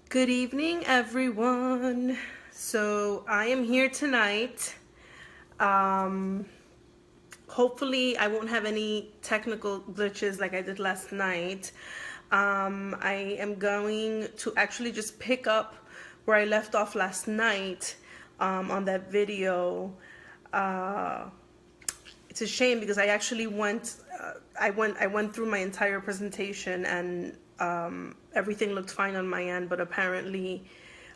Good evening, everyone. So I am here tonight. Um, Hopefully, I won't have any technical glitches like I did last night. I am going to actually just pick up where I left off last night on that video. Uh, it's a shame because I actually went through my entire presentation and everything looked fine on my end, but apparently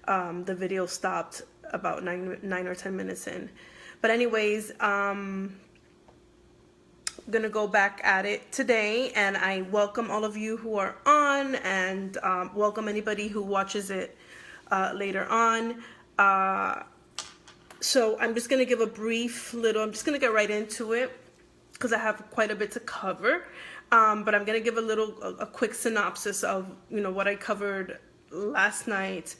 the video stopped about 9 or 10 minutes in. But anyways, I'm gonna go back at it today, and I welcome all of you who are on, and welcome anybody who watches it later on. So I'm just gonna give a brief little. I'm just gonna get right into it because I have quite a bit to cover. But I'm gonna give a quick synopsis of what I covered last night,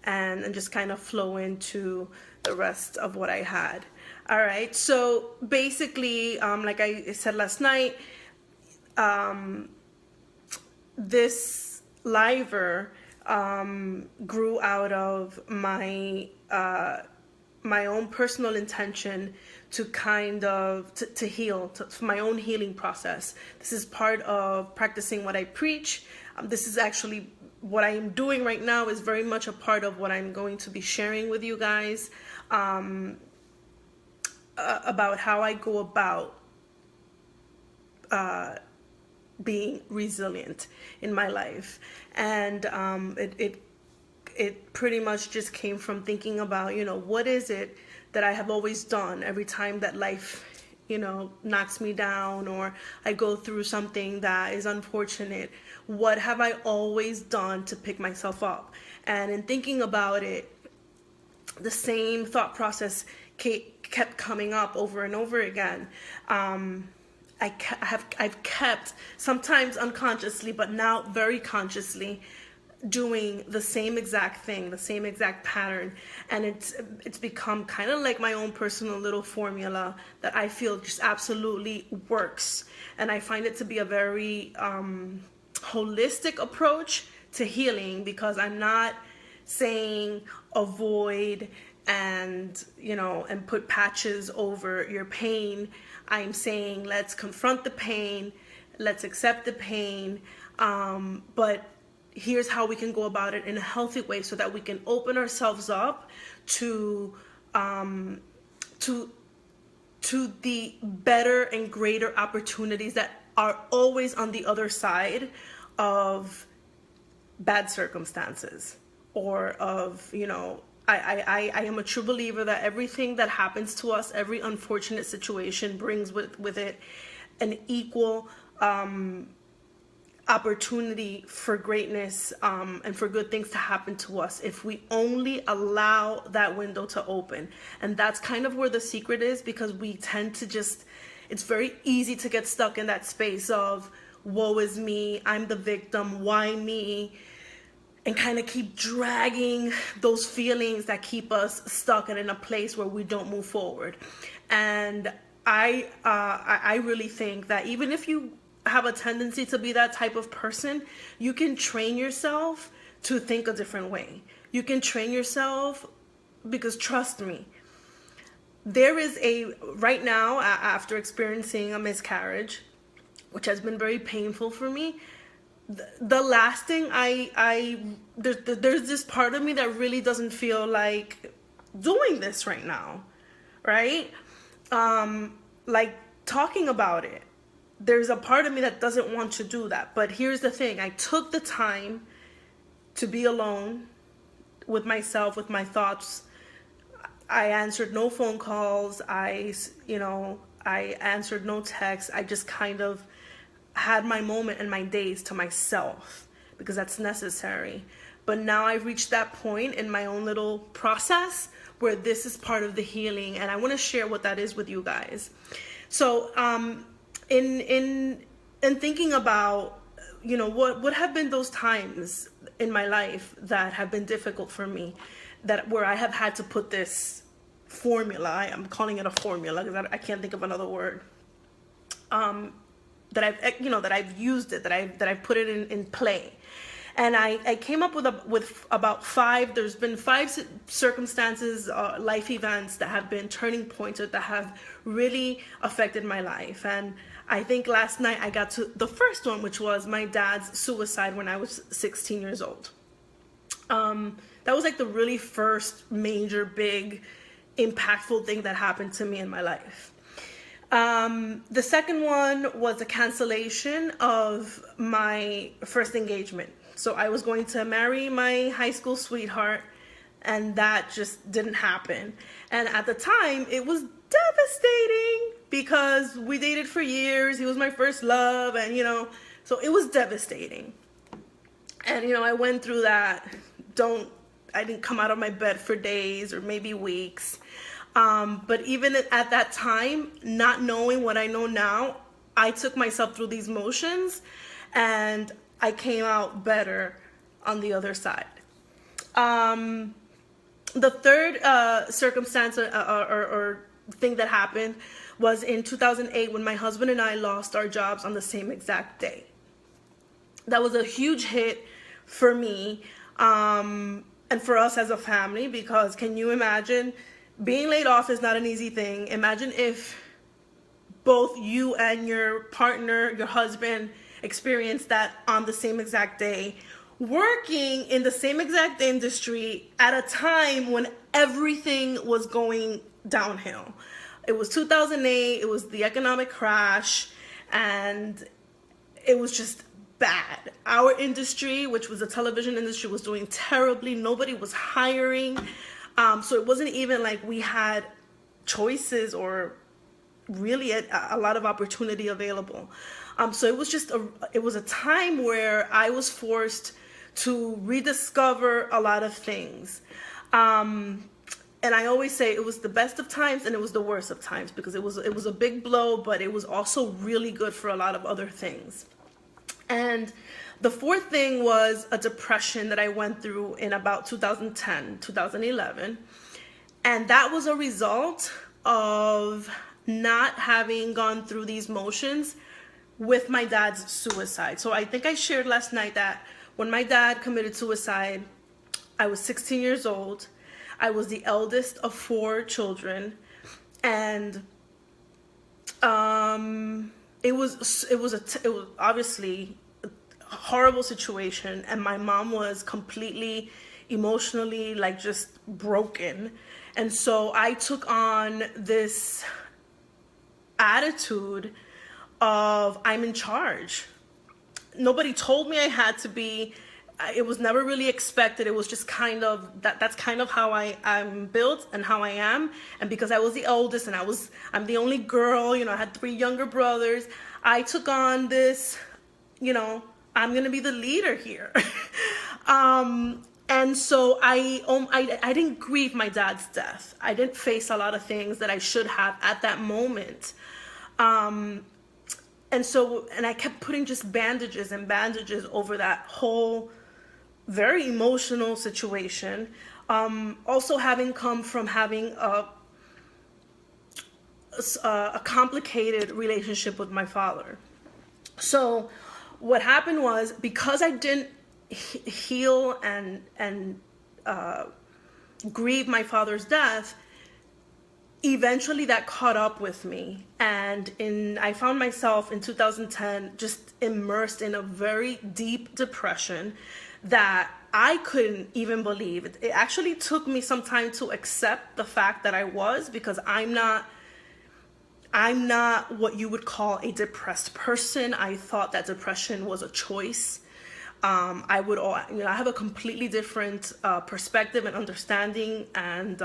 and just kind of flow into the rest of what I had. All right. So basically, like I said last night, this liver grew out of my own personal intention to kind of to heal, for my own healing process. This is part of practicing what I preach. This is actually what I am doing right now is very much a part of what I'm going to be sharing with you guys about how I go about being resilient in my life. And it pretty much just came from thinking about, what is it that I have always done every time that life, knocks me down, or I go through something that is unfortunate. What have I always done to pick myself up? And in thinking about it, the same thought process kept coming up over and over again. I've kept, sometimes unconsciously, but now very consciously, doing the same exact thing, the same exact pattern, and it's become kind of like my own personal little formula that I feel just absolutely works. And I find it to be a very holistic approach to healing, because I'm not saying avoid and and put patches over your pain. I'm saying let's confront the pain, let's accept the pain, but here's how we can go about it in a healthy way so that we can open ourselves up to the better and greater opportunities that are always on the other side of bad circumstances, or of I am a true believer that everything that happens to us, every unfortunate situation, brings with it an equal opportunity for greatness, and for good things to happen to us if we only allow that window to open. And that's kind of where the secret is, because we tend to just, it's very easy to get stuck in that space of woe is me, I'm the victim, why me, and kind of keep dragging those feelings that keep us stuck and in a place where we don't move forward. And I really think that even if you have a tendency to be that type of person, you can train yourself to think a different way. You can train yourself, because trust me, there is right now, after experiencing a miscarriage, which has been very painful for me, the last thing there's this part of me that really doesn't feel like doing this right now, right? Like talking about it. There's a part of me that doesn't want to do that. But here's the thing. I took the time to be alone with myself, with my thoughts. I answered no phone calls. I answered no texts. I just kind of had my moment and my days to myself, because that's necessary. But now I've reached that point in my own little process where this is part of the healing, and I want to share what that is with you guys. So in thinking about what have been those times in my life that have been difficult for me, that where I have had to put this formula, I'm calling it a formula because I can't think of another word, that I've used it, that I've put it in play. And I came up with about five. There's been five circumstances, life events that have been turning points or that have really affected my life. And I think last night I got to the first one, which was my dad's suicide when I was 16 years old. That was like the really first major, big, impactful thing that happened to me in my life. The second one was the cancellation of my first engagement. So I was going to marry my high school sweetheart, and that just didn't happen. And at the time, it was devastating because we dated for years. He was my first love, and so it was devastating. And I went through that. I didn't come out of my bed for days or maybe weeks. But even at that time, not knowing what I know now, I took myself through these motions and I came out better on the other side. The third circumstance or thing that happened was in 2008 when my husband and I lost our jobs on the same exact day. That was a huge hit for me and for us as a family, because can you imagine? Being laid off is not an easy thing. Imagine if both you and your partner, your husband, experienced that on the same exact day, working in the same exact industry at a time when everything was going downhill. It was 2008, it was the economic crash, and it was just bad. Our industry, which was the television industry, was doing terribly. Nobody was hiring. So it wasn't even like we had choices or really a lot of opportunity available. So it was a time where I was forced to rediscover a lot of things. And I always say it was the best of times and it was the worst of times, because it was a big blow, but it was also really good for a lot of other things. And the fourth thing was a depression that I went through in about 2010, 2011. And that was a result of not having gone through these motions with my dad's suicide. So I think I shared last night that when my dad committed suicide, I was 16 years old. I was the eldest of 4 children. And it was obviously a horrible situation, and my mom was completely emotionally just broken. And so I took on this attitude of I'm in charge. Nobody told me I had to be. It was never really expected. It was just kind of that's kind of how I'm built and how I am. And because I was the oldest and I'm the only girl, I had 3 younger brothers, I took on this, I'm going to be the leader here. And so I didn't grieve my dad's death. I didn't face a lot of things that I should have at that moment. And I kept putting just bandages and bandages over that whole very emotional situation. Also having come from having a complicated relationship with my father. So what happened was, because I didn't heal and grieve my father's death, eventually that caught up with me, and I found myself in 2010 just immersed in a very deep depression that I couldn't even believe. It actually took me some time to accept the fact that I was, because I'm not what you would call a depressed person. I thought that depression was a choice. I have a completely different perspective and understanding and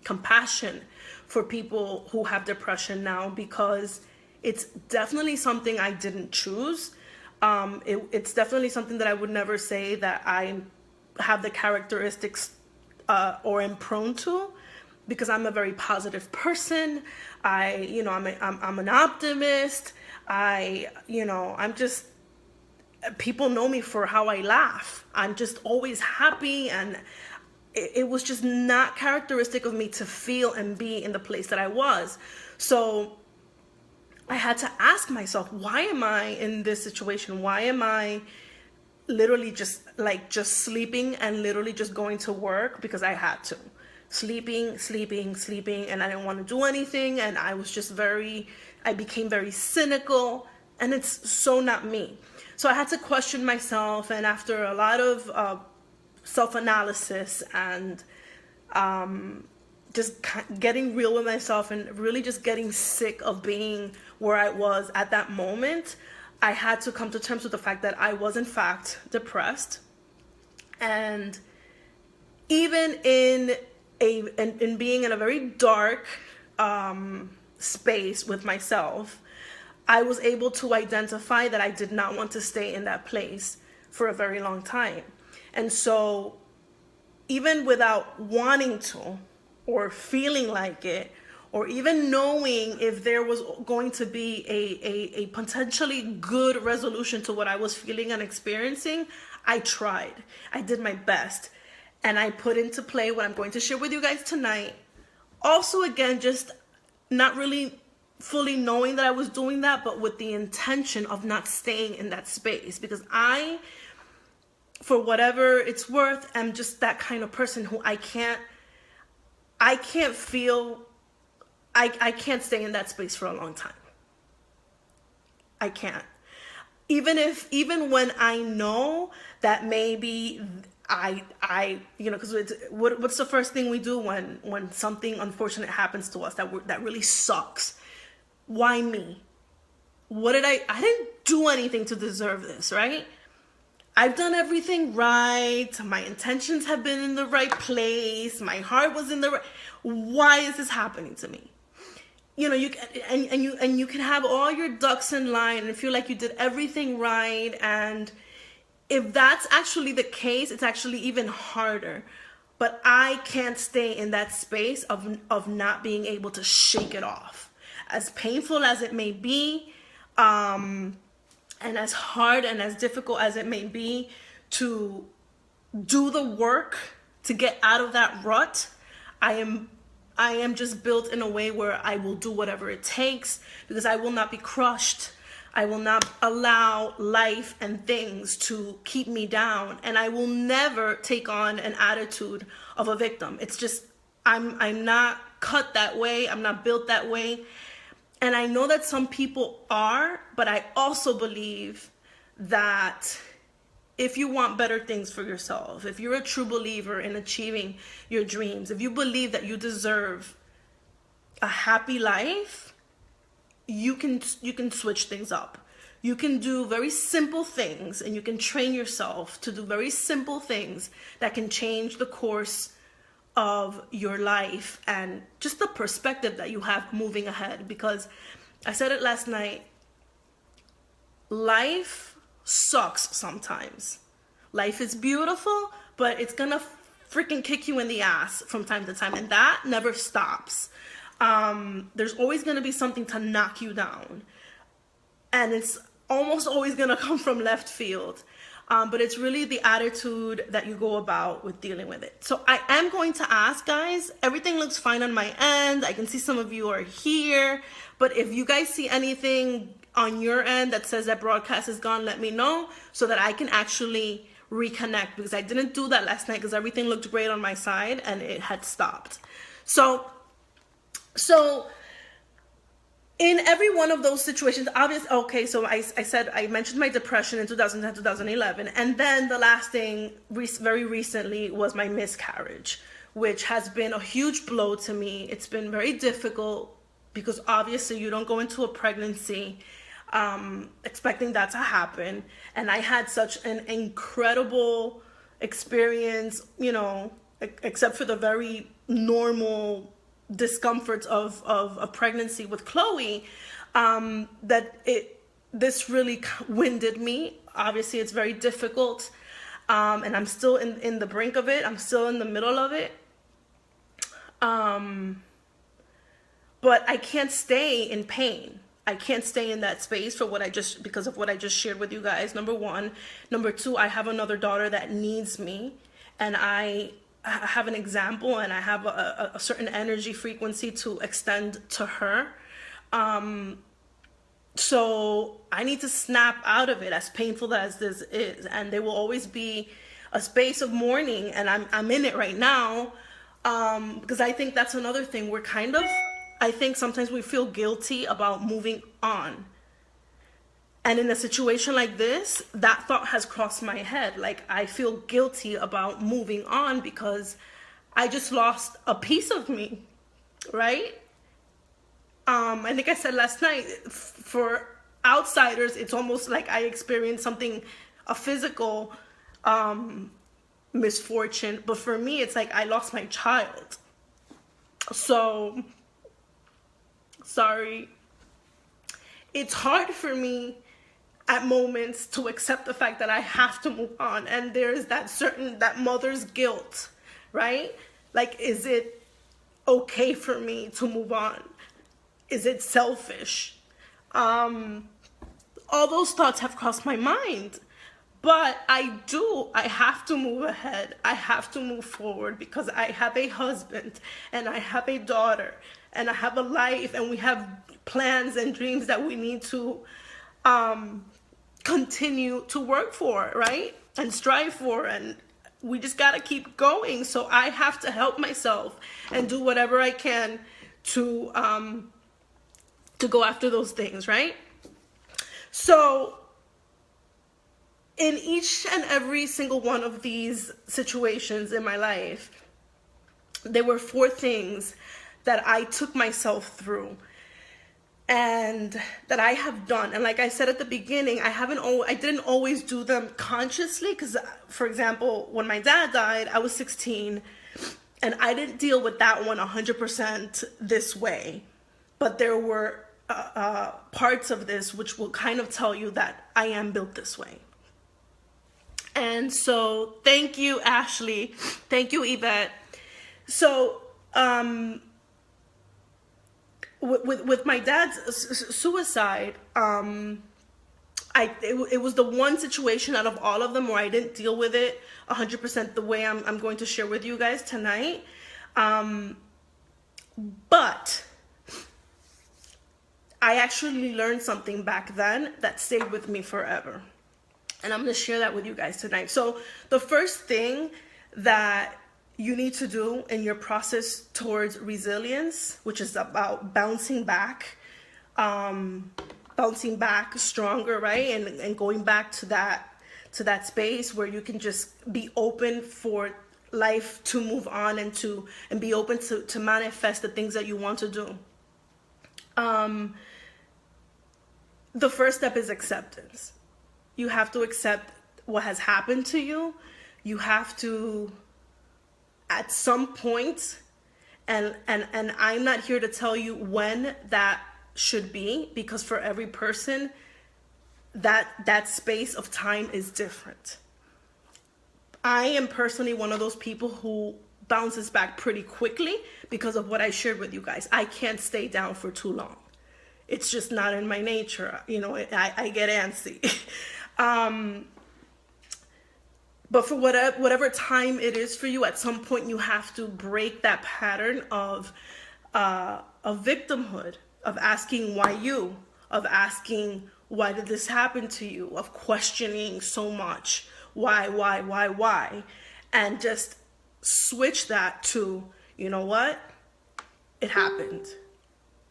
compassion for people who have depression now, because it's definitely something I didn't choose. It's definitely something that I would never say that I have the characteristics or am prone to, because I'm a very positive person. I'm an optimist. I'm just, people know me for how I laugh. I'm just always happy, and it was just not characteristic of me to feel and be in the place that I was. So I had to ask myself, why am I in this situation? Why am I literally just sleeping and literally just going to work because I had to. Sleeping, and I didn't want to do anything, and I became very cynical, and it's so not me. So I had to question myself, and after a lot of self-analysis and just getting real with myself and really just getting sick of being where I was at that moment, I had to come to terms with the fact that I was in fact depressed. And even in being in a very dark space with myself, I was able to identify that I did not want to stay in that place for a very long time. And so even without wanting to or feeling like it, or even knowing if there was going to be a potentially good resolution to what I was feeling and experiencing, I tried. I did my best. And I put into play what I'm going to share with you guys tonight. Also, again, just not really fully knowing that I was doing that, but with the intention of not staying in that space. Because I, for whatever it's worth, am just that kind of person who I can't stay in that space for a long time. I can't. Even when I know that maybe because what's the first thing we do when something unfortunate happens to us that really sucks? Why me? I didn't do anything to deserve this, right? I've done everything right. My intentions have been in the right place. My heart was in the right. Why is this happening to me? You can have all your ducks in line and feel like you did everything right. And if that's actually the case, it's actually even harder. But I can't stay in that space of not being able to shake it off. As painful as it may be, and as hard and as difficult as it may be to do the work to get out of that rut, I am just built in a way where I will do whatever it takes, because I will not be crushed. I will not allow life and things to keep me down, and I will never take on an attitude of a victim. It's just, I'm not cut that way. I'm not built that way. And I know that some people are, but I also believe that if you want better things for yourself, if you're a true believer in achieving your dreams, if you believe that you deserve a happy life, you can switch things up. You can do very simple things, and you can train yourself to do very simple things that can change the course of your life and just the perspective that you have moving ahead. Because I said it last night, life sucks sometimes. Life is beautiful, but it's gonna freaking kick you in the ass from time to time, and that never stops. There's always gonna be something to knock you down, and it's almost always gonna come from left field. But it's really the attitude that you go about with dealing with it. So I am going to ask, guys, everything looks fine on my end. I can see some of you are here, but if you guys see anything on your end that says that broadcast is gone, let me know so that I can actually reconnect, because I didn't do that last night because everything looked great on my side and it had stopped. So in every one of those situations, so I mentioned my depression in 2010, 2011. And then the last thing very recently was my miscarriage, which has been a huge blow to me. It's been very difficult because obviously you don't go into a pregnancy expecting that to happen. And I had such an incredible experience, except for the very normal discomforts of a pregnancy with Chloe, this really winded me. Obviously it's very difficult, and I'm still in the brink of it. I'm still in the middle of it, but I can't stay in pain. I can't stay in that space because of what I just shared with you guys. Number one. Number two, I have another daughter that needs me, and I have an example, and I have a certain energy frequency to extend to her. So I need to snap out of it, as painful as this is. And there will always be a space of mourning, and I'm in it right now. Because I think that's another thing. I think sometimes we feel guilty about moving on. And in a situation like this, that thought has crossed my head. Like, I feel guilty about moving on because I just lost a piece of me, right? I think I said last night, for outsiders, it's almost like I experienced something, a physical misfortune. But for me, it's like I lost my child. So, sorry. It's hard for me at moments to accept the fact that I have to move on. And there's that mother's guilt, right? Like, is it okay for me to move on? Is it selfish? All those thoughts have crossed my mind. But I have to move ahead. I have to move forward because I have a husband and I have a daughter and I have a life, and we have plans and dreams that we need to continue to work for, right? And strive for, and we just gotta keep going. So I have to help myself and do whatever I can to go after those things, right? So in each and every single one of these situations in my life, there were 4 things that I took myself through and that I have done. And like I said at the beginning, I didn't always do them consciously, because, for example, when my dad died, I was 16, and I didn't deal with that one 100% this way. But there were parts of this which will kind of tell you that I am built this way. And so thank you, Ashley. Thank you, Yvette. So with my dad's suicide, it was the one situation out of all of them where I didn't deal with it 100% the way I'm going to share with you guys tonight. But I actually learned something back then that stayed with me forever. And I'm going to share that with you guys tonight. So the first thing that you need to do in your process towards resilience, which is about bouncing back stronger, right? And going back to that space where you can just be open for life to move on and be open to manifest the things that you want to do. The first step is acceptance. You have to accept what has happened to you. You have to, at some point, and I'm not here to tell you when that should be, because for every person, that space of time is different. I am personally one of those people who bounces back pretty quickly because of what I shared with you guys. I can't stay down for too long. It's just not in my nature. You know, I get antsy. But for whatever time it is for you, at some point you have to break that pattern of victimhood, of asking why you, of asking why did this happen to you, of questioning so much why, and just switch that to, you know what, it happened.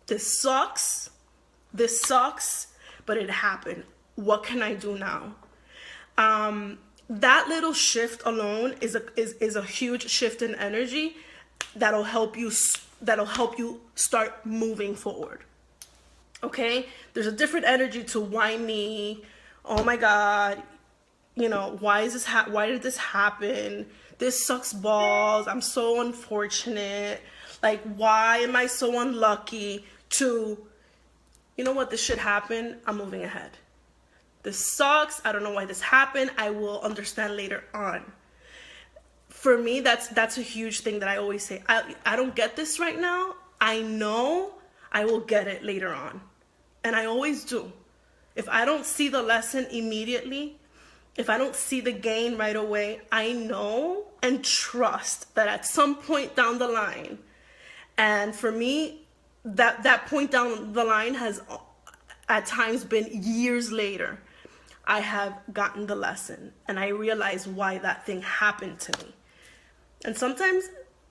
This sucks, but it happened. What can I do now? That little shift alone is a huge shift in energy that'll help you start moving forward. Okay? There's a different energy to why me? Oh my God, you know, why did this happen? This sucks balls. I'm so unfortunate. Like, why am I so unlucky? To, you know what, this should happen. I'm moving ahead. This sucks. I don't know why this happened. I will understand later on. For me, that's a huge thing that I always say. I don't get this right now. I know I will get it later on. And I always do. If I don't see the lesson immediately, if I don't see the gain right away, I know and trust that at some point down the line, and for me, that point down the line at times been years later, I have gotten the lesson and I realize why that thing happened to me. And sometimes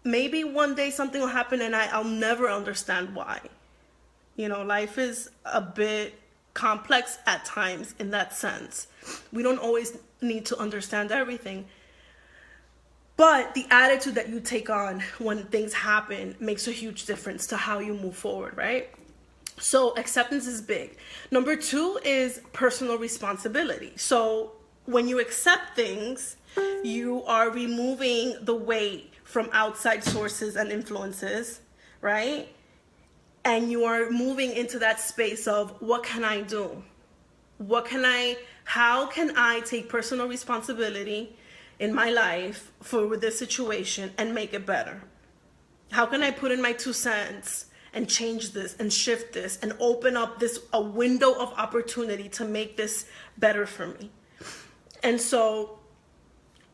maybe one day something will happen and I'll never understand why. You know, life is a bit complex at times in that sense. We don't always need to understand everything. But the attitude that you take on when things happen makes a huge difference to how you move forward, right? So acceptance is big. Number 2 is personal responsibility. So when you accept things, you are removing the weight from outside sources and influences, right? And you are moving into that space of, what can I do? How can I take personal responsibility in my life for this situation and make it better? How can I put in my 2 cents and change this and shift this and open up a window of opportunity to make this better for me? And so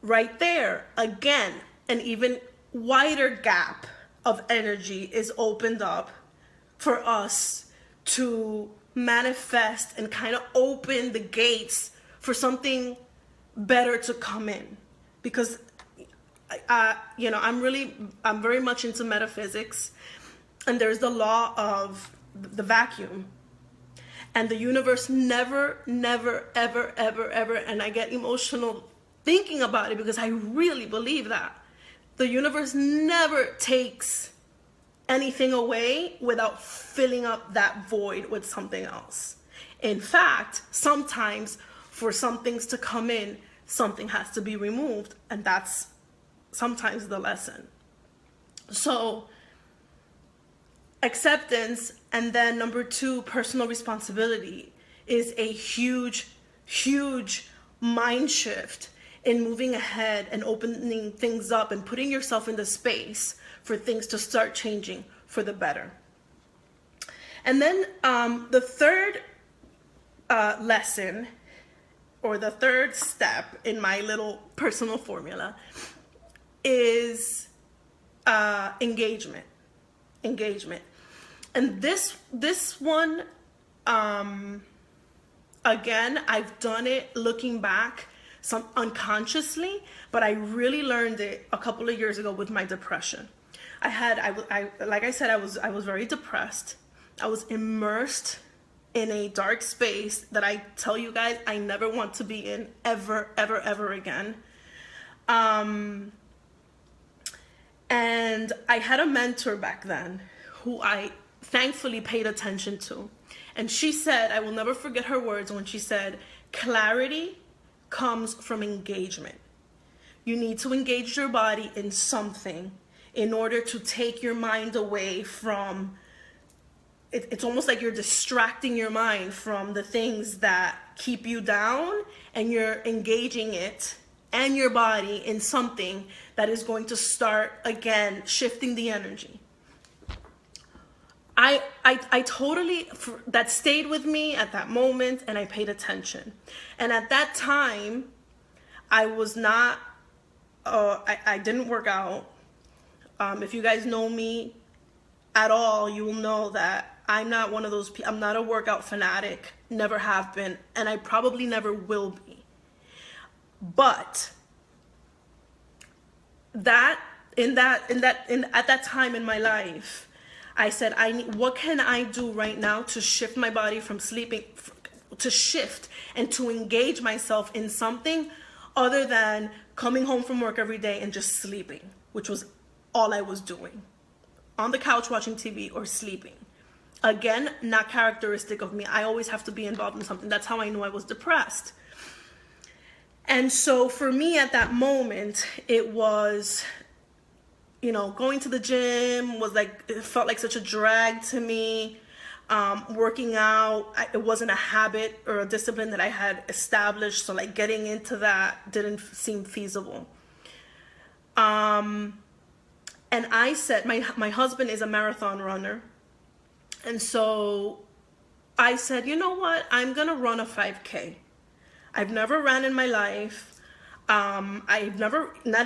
right there, again, an even wider gap of energy is opened up for us to manifest and kind of open the gates for something better to come in. Because I'm very much into metaphysics, and there's the law of the vacuum, and the universe never, ever, and I get emotional thinking about it because I really believe that the universe never takes anything away without filling up that void with something else. In fact, sometimes for some things to come in, something has to be removed, and that's sometimes the lesson. So acceptance, and then number 2, personal responsibility, is a huge mind shift in moving ahead and opening things up and putting yourself in the space for things to start changing for the better. And then the third lesson, or the third step in my little personal formula, is engagement. And this one, again, I've done it looking back, some unconsciously, but I really learned it a couple of years ago with my depression. Like I said, I was very depressed. I was immersed in a dark space that I tell you guys I never want to be in ever again. And I had a mentor back then who I thankfully paid attention to. And she said, I will never forget her words when she said, clarity comes from engagement. You need to engage your body in something in order to take your mind away from it. It's almost like you're distracting your mind from the things that keep you down, and you're engaging it and your body in something that is going to start again shifting the energy. I totally, that stayed with me at that moment, and I paid attention. And at that time, I was not, I didn't work out. If you guys know me at all, you will know that I'm not one of those people. I'm not a workout fanatic, never have been, and I probably never will be. But at that time in my life, I said, what can I do right now to shift my body from sleeping, to shift and to engage myself in something other than coming home from work every day and just sleeping, which was all I was doing. On the couch watching TV or sleeping. Again, not characteristic of me. I always have to be involved in something. That's how I knew I was depressed. And so for me at that moment, it was, going to the gym was like, it felt like such a drag to me. Working out, it wasn't a habit or a discipline that I had established. So like getting into that didn't seem feasible. And I said, my husband is a marathon runner. And so I said, you know what? I'm going to run a 5K. I've never ran in my life. Not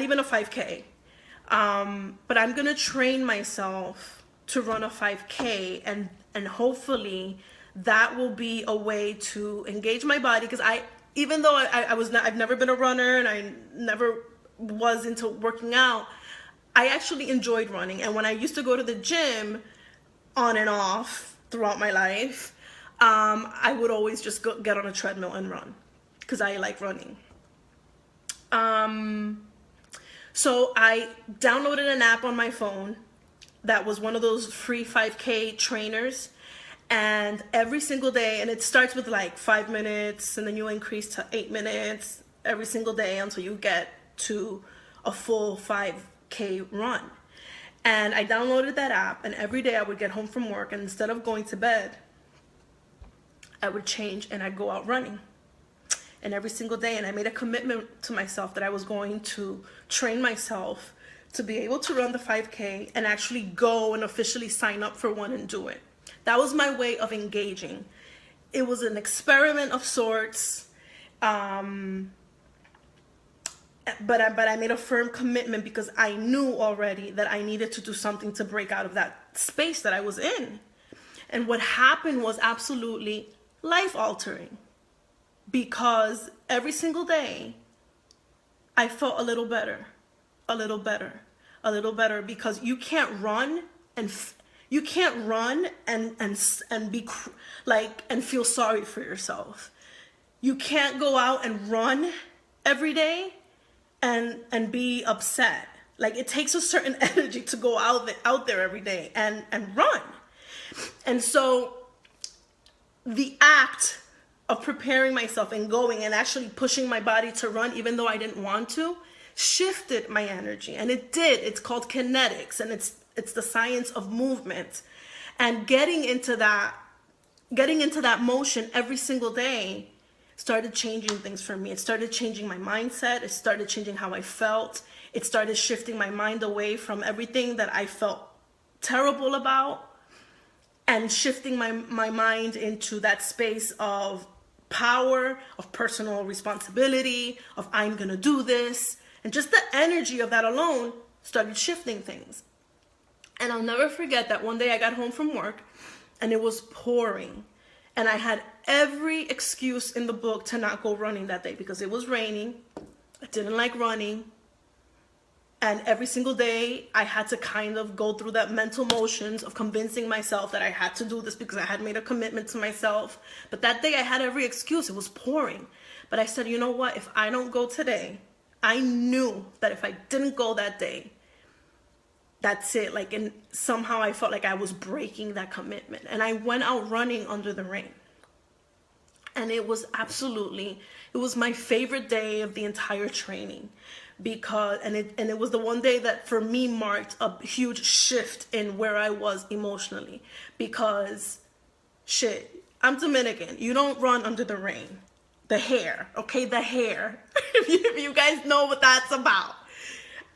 even a 5K. But I'm going to train myself to run a 5K, and hopefully that will be a way to engage my body. Because even though I've never been a runner and I never was into working out, I actually enjoyed running. And when I used to go to the gym on and off throughout my life, I would always just get on a treadmill and run because I like running. So I downloaded an app on my phone that was one of those free 5K trainers. And every single day, and it starts with like 5 minutes, and then you increase to 8 minutes every single day until you get to a full 5K run. And I downloaded that app, and every day I would get home from work, and instead of going to bed, I would change and I'd go out running. And every single day, and I made a commitment to myself that I was going to train myself to be able to run the 5K and actually go and officially sign up for one and do it. That was my way of engaging. It was an experiment of sorts, but I made a firm commitment because I knew already that I needed to do something to break out of that space that I was in. And what happened was absolutely life-altering, because every single day I felt a little better, because you can't run and be like and feel sorry for yourself. You can't go out and run every day and be upset. Like, it takes a certain energy to go out there every day and run. And so the act of preparing myself and going and actually pushing my body to run, even though I didn't want to, shifted my energy. And it did. It's called kinetics, and it's the science of movement. And getting into that motion every single day started changing things for me. It started changing my mindset. It started changing how I felt. It started shifting my mind away from everything that I felt terrible about, and shifting my mind into that space of power, of personal responsibility, of I'm gonna do this. And just the energy of that alone started shifting things. And I'll never forget that one day I got home from work and it was pouring. And I had every excuse in the book to not go running that day, because it was raining. I didn't like running. And every single day I had to kind of go through that mental motions of convincing myself that I had to do this because I had made a commitment to myself. But that day I had every excuse. It was pouring. But I said, you know what? If I don't go today, I knew that if I didn't go that day, that's it. Like, and somehow I felt like I was breaking that commitment. And I went out running under the rain. And it was my favorite day of the entire training, because, and it was the one day that for me marked a huge shift in where I was emotionally, because I'm Dominican. You don't run under the rain. The hair, okay, the hair. if you guys know what that's about.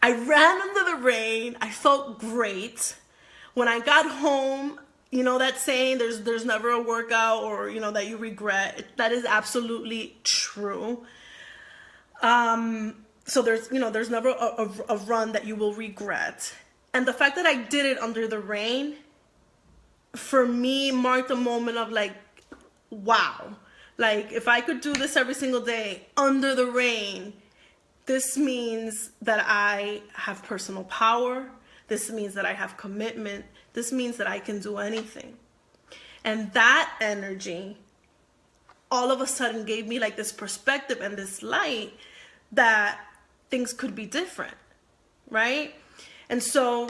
I ran under the rain. I felt great. When I got home, you know that saying, there's never a workout or, that you regret. That is absolutely true. So there's never a run that you will regret. And the fact that I did it under the rain, for me, marked a moment of like, wow. Like, if I could do this every single day under the rain, this means that I have personal power. This means that I have commitment. This means that I can do anything. And that energy all of a sudden gave me like this perspective and this light that things could be different, right? And so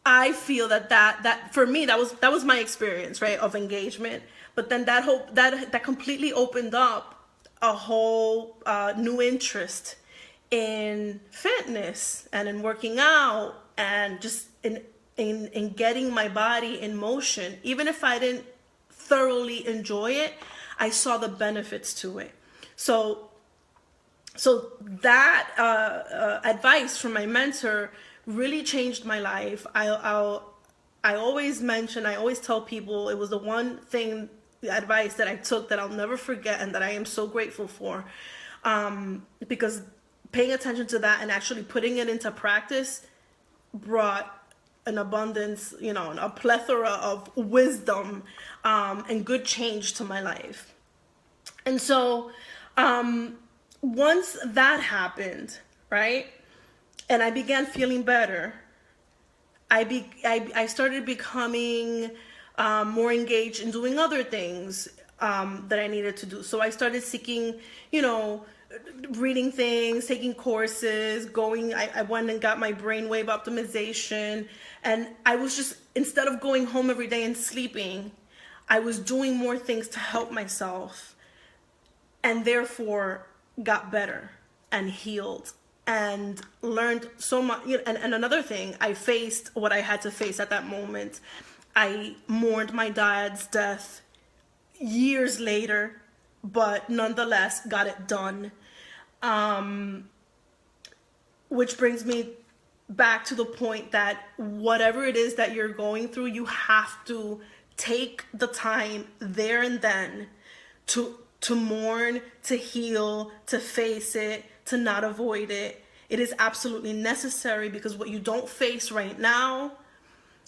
I feel that for me, that was my experience, right, of engagement. But then that completely opened up a whole new interest in fitness and in working out and just in getting my body in motion. Even if I didn't thoroughly enjoy it, I saw the benefits to it. So that advice from my mentor really changed my life. I always tell people it was the one thing, the advice that I took that I'll never forget and that I am so grateful for, because paying attention to that and actually putting it into practice brought an abundance, a plethora of wisdom, and good change to my life. And so, once that happened, right, and I began feeling better, I started becoming more engaged in doing other things that I needed to do. So I started seeking, reading things, taking courses, I went and got my brainwave optimization. And I was just, instead of going home every day and sleeping, I was doing more things to help myself, and therefore got better and healed and learned so much. And another thing, I faced what I had to face at that moment. I mourned my dad's death years later, but nonetheless got it done. Which brings me back to the point that whatever it is that you're going through, you have to take the time there and then to mourn, to heal, to face it, to not avoid it. It is absolutely necessary, because what you don't face right now,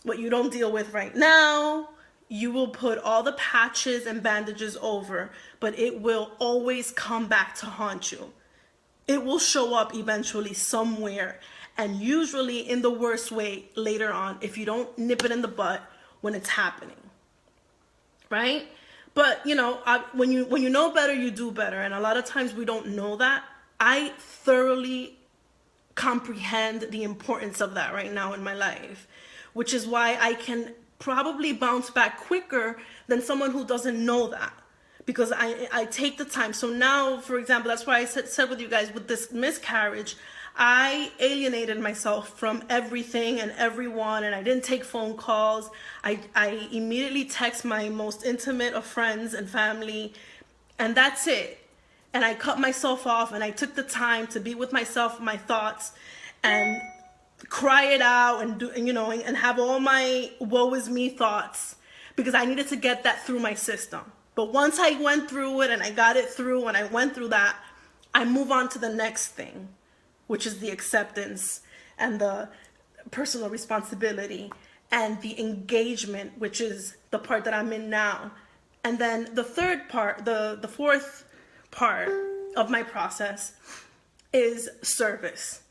what you don't deal with right now, you will put all the patches and bandages over, but it will always come back to haunt you. It will show up eventually somewhere, and usually in the worst way later on, if you don't nip it in the butt when it's happening, right? But when you know better, you do better, and a lot of times we don't know that. I thoroughly comprehend the importance of that right now in my life, which is why I can probably bounce back quicker than someone who doesn't know that, because I take the time. So now, for example, that's why I said with you guys, with this miscarriage, I alienated myself from everything and everyone, and I didn't take phone calls. I immediately text my most intimate of friends and family, and that's it. And I cut myself off, and I took the time to be with myself, my thoughts, and cry it out, and and have all my woe is me thoughts, because I needed to get that through my system. But once I went through it and I got it through and I went through that, I move on to the next thing, which is the acceptance and the personal responsibility and the engagement, which is the part that I'm in now. And then the third part, the fourth part of my process is service.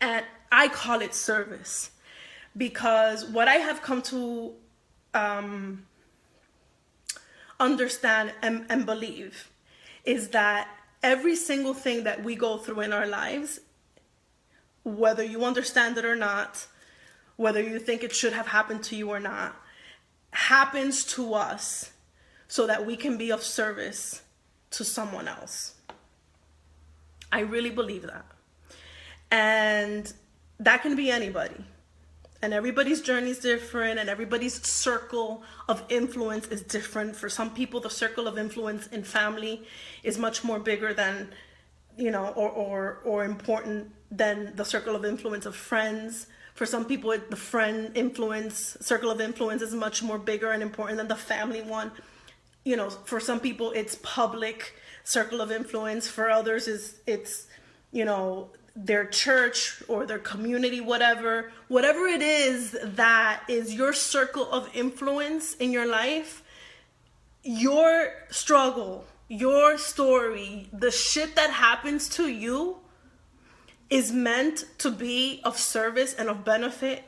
And I call it service because what I have come to understand and believe is that every single thing that we go through in our lives, whether you understand it or not, whether you think it should have happened to you or not, happens to us so that we can be of service to someone else. I really believe that. And that can be anybody. And everybody's journey is different, and everybody's circle of influence is different. For some people, the circle of influence in family is much more bigger than, or important than the circle of influence of friends. For some people, the circle of influence is much more bigger and important than the family one. For some people, it's public circle of influence. For others, it's their church or their community, whatever it is that is your circle of influence in your life. Your struggle, your story, the shit that happens to you is meant to be of service and of benefit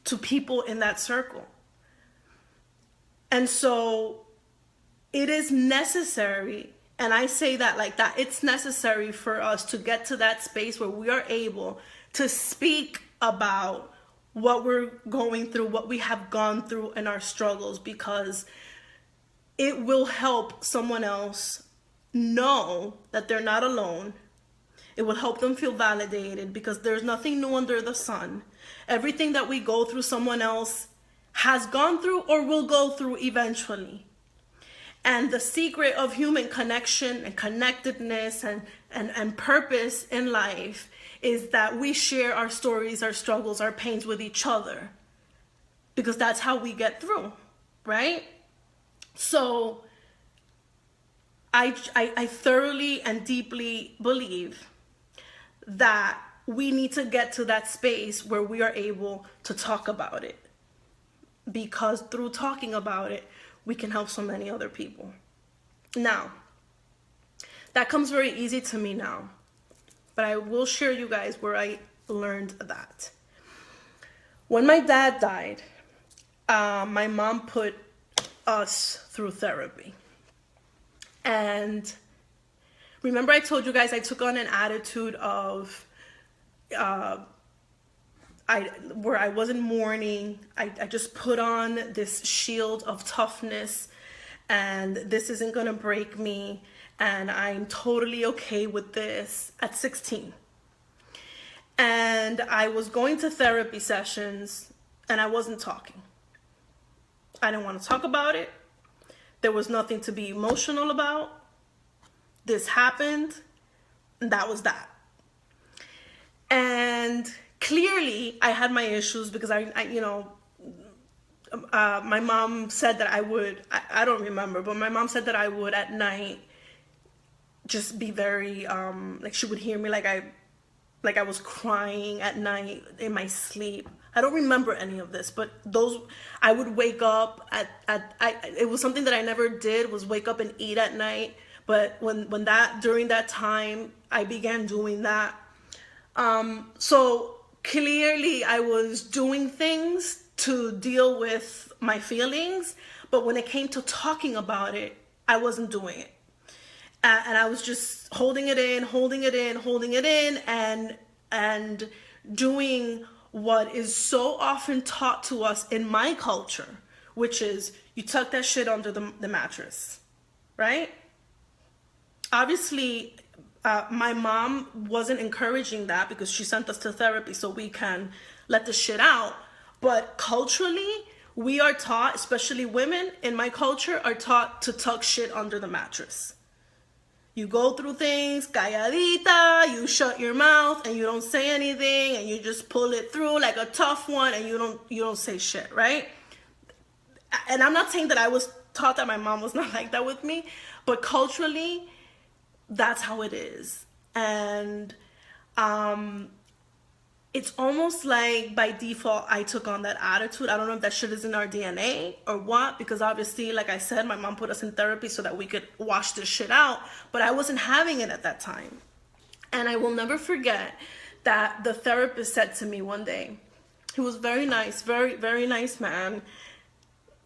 to people in that circle. And so it is necessary, and I say that like that, it's necessary for us to get to that space where we are able to speak about what we're going through, what we have gone through in our struggles, because it will help someone else know that they're not alone. It will help them feel validated, because there's nothing new under the sun. Everything that we go through, someone else has gone through or will go through eventually. And the secret of human connection and connectedness and purpose in life is that we share our stories, our struggles, our pains with each other, because that's how we get through, right? So I thoroughly and deeply believe that we need to get to that space where we are able to talk about it. Because through talking about it, we can help so many other people. Now, that comes very easy to me now, but I will share you guys where I learned that. When my dad died, my mom put us through therapy. And remember I told you guys I took on an attitude of where I wasn't mourning. I just put on this shield of toughness, and this isn't gonna break me, and I'm totally okay with this at 16. And I was going to therapy sessions and I wasn't talking. I didn't want to talk about it. There was nothing to be emotional about. This happened, and that was that. And clearly I had my issues because my mom said that I would, I don't remember, but my mom said that I would at night just be very, like she would hear me like I was crying at night in my sleep. I don't remember any of this, but I would wake up it was something that I never did, was wake up and eat at night. But during that time, I began doing that. So clearly I was doing things to deal with my feelings, but when it came to talking about it, I wasn't doing it. And I was just holding it in, and doing what is so often taught to us in my culture, which is you tuck that shit under the mattress, right? Obviously, my mom wasn't encouraging that because she sent us to therapy so we can let the shit out. But culturally, we are taught, especially women in my culture, are taught to tuck shit under the mattress. You go through things, calladita, you shut your mouth and you don't say anything, and you just pull it through like a tough one, and you don't say shit, right? And I'm not saying that I was taught that my mom was not like that with me, but culturally, that's how it is. And it's almost like by default I took on that attitude. I don't know if that shit is in our DNA or what, because obviously, like I said, my mom put us in therapy so that we could wash this shit out, but I wasn't having it at that time. And I will never forget that the therapist said to me one day, he was very nice, very, very nice man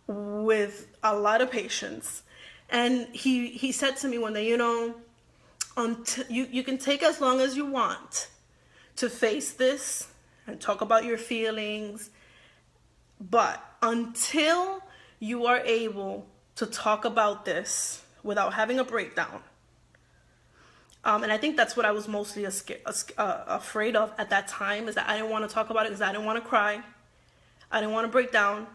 with a lot of patience. And he said to me one day, until you can take as long as you want to face this and talk about your feelings, but until you are able to talk about this without having a breakdown, and I think that's what I was mostly afraid of at that time, is that I didn't want to talk about it because I didn't want to cry, I didn't want to break down,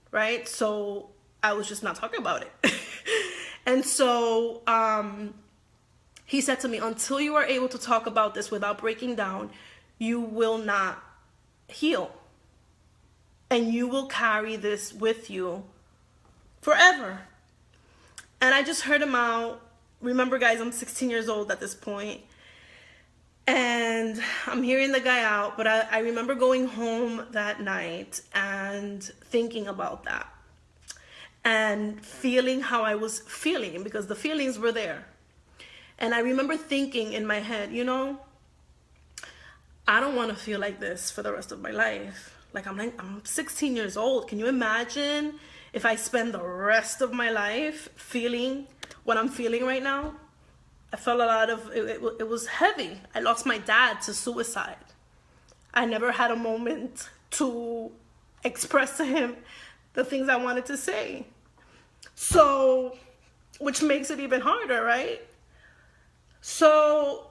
right? So I was just not talking about it. And so he said to me, until you are able to talk about this without breaking down, you will not heal. And you will carry this with you forever. And I just heard him out. Remember, guys, I'm 16 years old at this point. And I'm hearing the guy out. But I remember going home that night and thinking about that. And feeling how I was feeling, because the feelings were there. And I remember thinking in my head, I don't want to feel like this for the rest of my life. Like I'm 16 years old. Can you imagine if I spend the rest of my life feeling what I'm feeling right now? I felt a lot of, it was heavy. I lost my dad to suicide. I never had a moment to express to him the things I wanted to say. So, which makes it even harder, right? So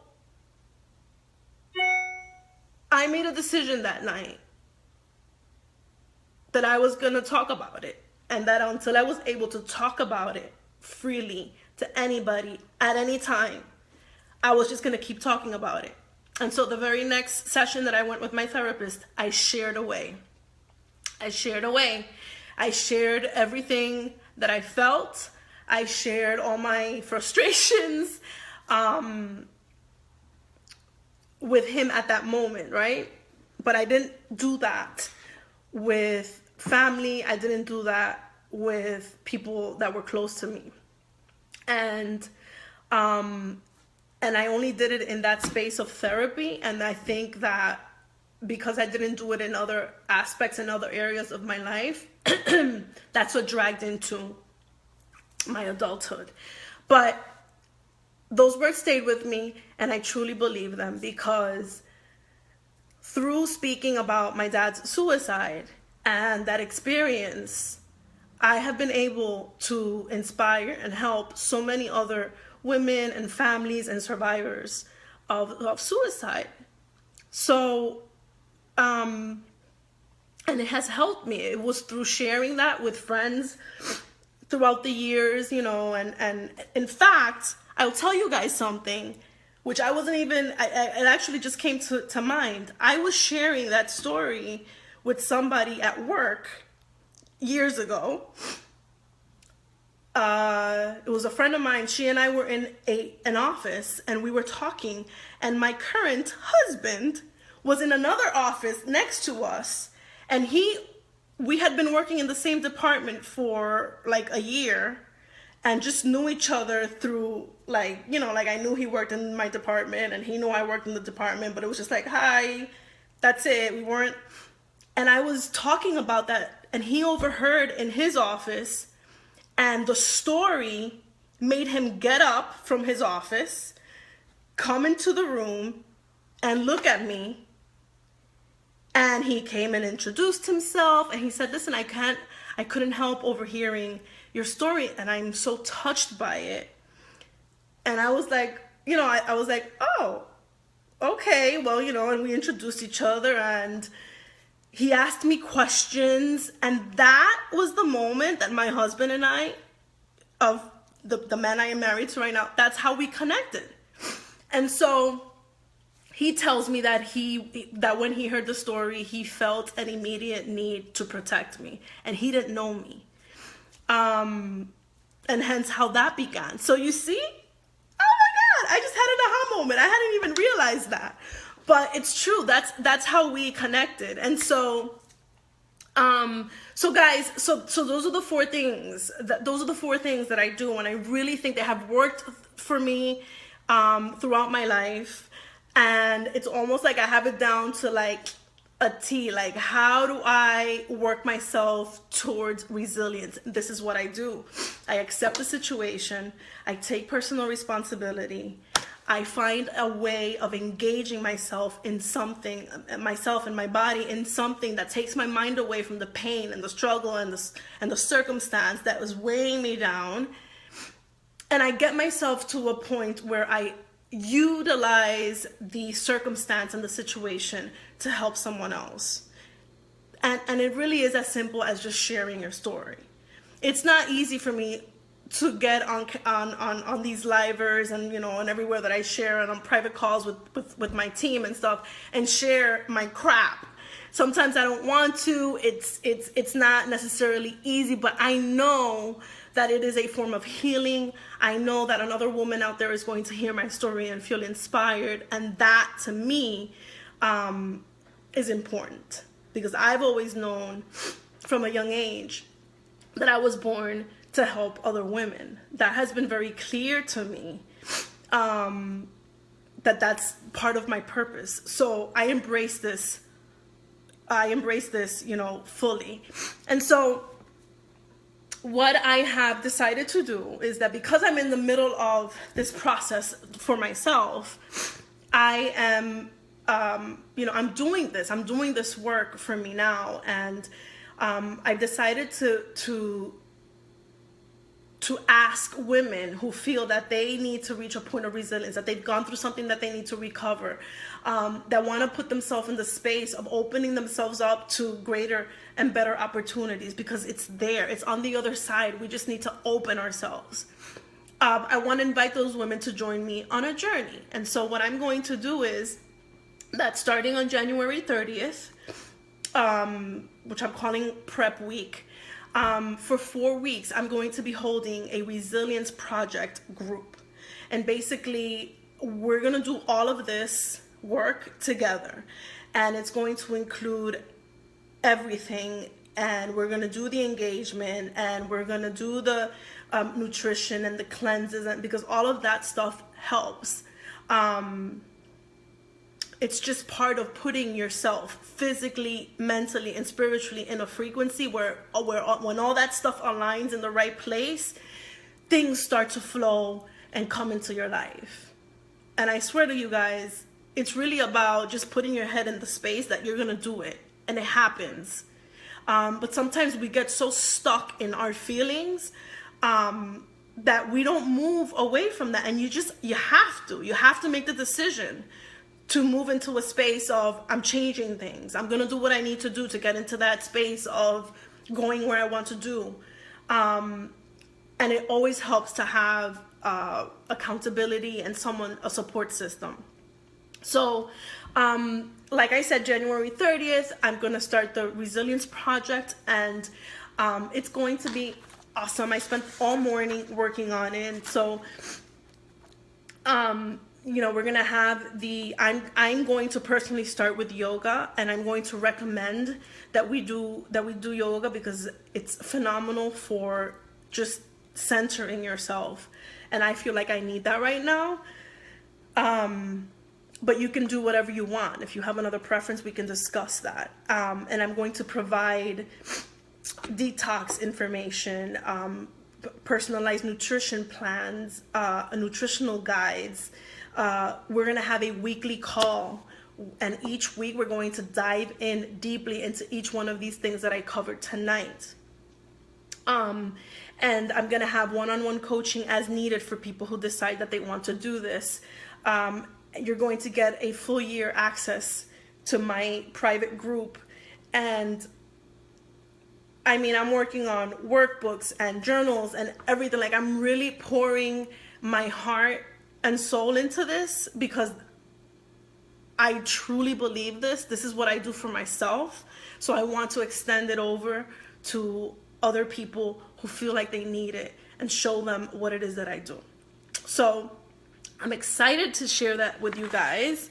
I made a decision that night that I was going to talk about it, and that until I was able to talk about it freely to anybody at any time, I was just going to keep talking about it. And so the very next session that I went with my therapist, I shared away. I shared everything that I felt. I shared all my frustrations. with him at that moment, right? But I didn't do that with family. I didn't do that with people that were close to me. And I only did it in that space of therapy. And I think that because I didn't do it in other aspects and other areas of my life, that's what dragged into my adulthood. But those words stayed with me, and I truly believe them, because through speaking about my dad's suicide and that experience, I have been able to inspire and help so many other women and families and survivors of suicide. So, and it has helped me. It was through sharing that with friends throughout the years, and in fact, I'll tell you guys something, which I wasn't even, it actually just came to mind. I was sharing that story with somebody at work years ago. It was a friend of mine. She and I were in an office, and we were talking, and my current husband was in another office next to us, and we had been working in the same department for like a year, and just knew each other through, like, I knew he worked in my department and he knew I worked in the department, but it was just like, hi, that's it. We weren't, and I was talking about that, and he overheard in his office, and the story made him get up from his office, come into the room, and look at me. And he came and introduced himself, and he said, listen, I couldn't help overhearing your story, and I'm so touched by it. And I was like, I was like, oh, okay, well, and we introduced each other, and he asked me questions, and that was the moment that my husband and I, of the man I am married to right now, that's how we connected. And so he tells me that when he heard the story, he felt an immediate need to protect me, and he didn't know me. And hence how that began. So you see, oh my God, I just had an aha moment. I hadn't even realized that, but it's true. That's how we connected. And so, guys, so those are the four things that I do. And I really think they have worked for me, throughout my life. And it's almost like I have it down to like a T, like how do I work myself towards resilience? This is what I do. I accept the situation. I take personal responsibility. I find a way of engaging myself in something, myself and my body in something that takes my mind away from the pain and the struggle and the circumstance that was weighing me down. And I get myself to a point where I utilize the circumstance and the situation to help someone else. And it really is as simple as just sharing your story. It's not easy for me to get on these livers and and everywhere that I share, and on private calls with my team and stuff, and share my crap. Sometimes I don't want to. It's not necessarily easy, but I know that it is a form of healing. I know that another woman out there is going to hear my story and feel inspired, and that to me is important, because I've always known from a young age that I was born to help other women. That has been very clear to me, that's part of my purpose. So I embrace this fully. And so what I have decided to do is that, because I'm in the middle of this process for myself, I am, I'm doing this work for me now. And I've decided to ask women who feel that they need to reach a point of resilience, that they've gone through something that they need to recover, that want to put themselves in the space of opening themselves up to greater and better opportunities, because it's there, it's on the other side. We just need to open ourselves. I want to invite those women to join me on a journey. And so what I'm going to do is that, starting on January 30th, which I'm calling Prep Week, for 4 weeks, I'm going to be holding a Resilience Project group. And basically, we're going to do all of this work together, and it's going to include everything. And we're going to do the engagement, and we're going to do the nutrition and the cleanses, and because all of that stuff helps. It's just part of putting yourself physically, mentally, and spiritually in a frequency where when all that stuff aligns in the right place, things start to flow and come into your life. And I swear to you guys, it's really about just putting your head in the space that you're gonna do it, and it happens. But sometimes we get so stuck in our feelings that we don't move away from that. And you have to make the decision to move into a space of, I'm changing things. I'm going to do what I need to do to get into that space of going where I want to do. And it always helps to have accountability and a support system. So, like I said, January 30th, I'm going to start the Resilience Project, and it's going to be awesome. I spent all morning working on it. So, we're going to have I'm going to personally start with yoga, and I'm going to recommend that we do yoga because it's phenomenal for just centering yourself. And I feel like I need that right now. But you can do whatever you want. If you have another preference, we can discuss that. And I'm going to provide detox information, personalized nutrition plans, nutritional guides. We're going to have a weekly call, and each week we're going to dive in deeply into each one of these things that I covered tonight. And I'm going to have one-on-one coaching as needed for people who decide that they want to do this. You're going to get a full year access to my private group. And I mean, I'm working on workbooks and journals and everything. Like, I'm really pouring my heart and soul into this because I truly believe this. This is what I do for myself. So I want to extend it over to other people who feel like they need it and show them what it is that I do. So I'm excited to share that with you guys.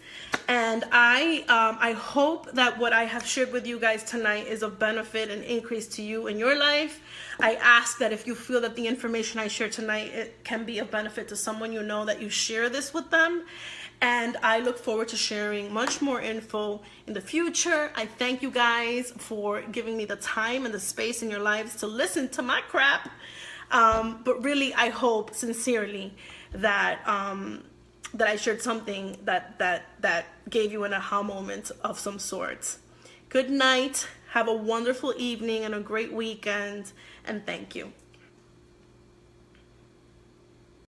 And I hope that what I have shared with you guys tonight is of benefit and increase to you in your life. I ask that if you feel that the information I share tonight, it can be of benefit to someone you know, that you share this with them. And I look forward to sharing much more info in the future. I thank you guys for giving me the time and the space in your lives to listen to my crap. But really, I hope sincerely that that I shared something that gave you an aha moment of some sort. Good night. Have a wonderful evening and a great weekend. And thank you.